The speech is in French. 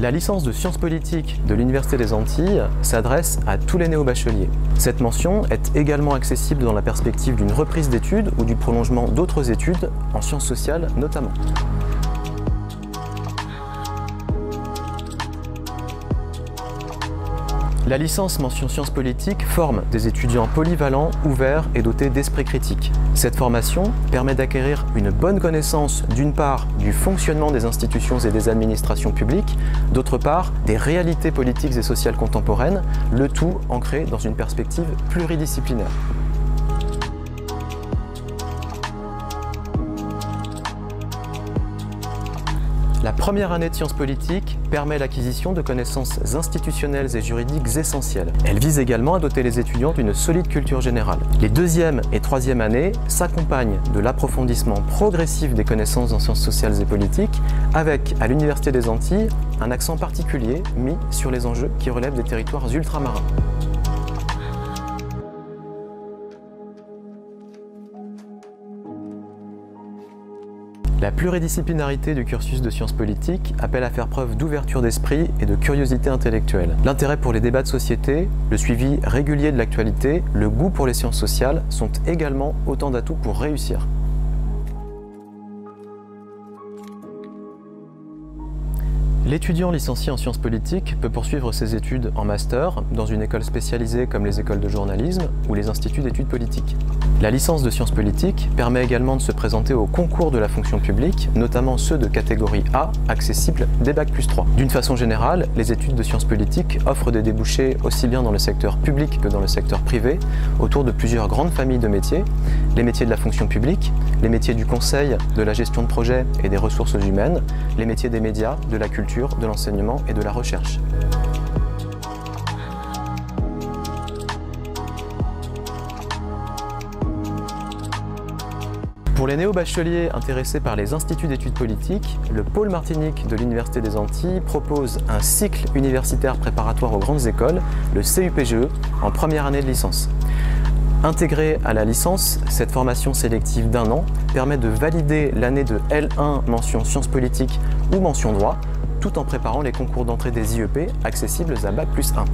La licence de sciences politiques de l'Université des Antilles s'adresse à tous les néo-bacheliers. Cette mention est également accessible dans la perspective d'une reprise d'études ou du prolongement d'autres études, en sciences sociales notamment. La licence mention sciences politiques forme des étudiants polyvalents, ouverts et dotés d'esprit critique. Cette formation permet d'acquérir une bonne connaissance d'une part du fonctionnement des institutions et des administrations publiques, d'autre part des réalités politiques et sociales contemporaines, le tout ancré dans une perspective pluridisciplinaire. La première année de sciences politiques permet l'acquisition de connaissances institutionnelles et juridiques essentielles. Elle vise également à doter les étudiants d'une solide culture générale. Les deuxième et troisième années s'accompagnent de l'approfondissement progressif des connaissances en sciences sociales et politiques, avec, à l'Université des Antilles, un accent particulier mis sur les enjeux qui relèvent des territoires ultramarins. La pluridisciplinarité du cursus de sciences politiques appelle à faire preuve d'ouverture d'esprit et de curiosité intellectuelle. L'intérêt pour les débats de société, le suivi régulier de l'actualité, le goût pour les sciences sociales sont également autant d'atouts pour réussir. L'étudiant licencié en sciences politiques peut poursuivre ses études en master dans une école spécialisée comme les écoles de journalisme ou les instituts d'études politiques. La licence de sciences politiques permet également de se présenter aux concours de la fonction publique, notamment ceux de catégorie A, accessibles dès Bac+3. D'une façon générale, les études de sciences politiques offrent des débouchés aussi bien dans le secteur public que dans le secteur privé, autour de plusieurs grandes familles de métiers, les métiers de la fonction publique, les métiers du conseil, de la gestion de projet et des ressources humaines, les métiers des médias, de la culture, de l'enseignement et de la recherche. Pour les néo-bacheliers intéressés par les instituts d'études politiques, le pôle Martinique de l'Université des Antilles propose un cycle universitaire préparatoire aux grandes écoles, le CUPGE, en première année de licence. Intégrée à la licence, cette formation sélective d'1 an permet de valider l'année de L1 mention sciences politiques ou mention droit, tout en préparant les concours d'entrée des IEP accessibles à Bac+1.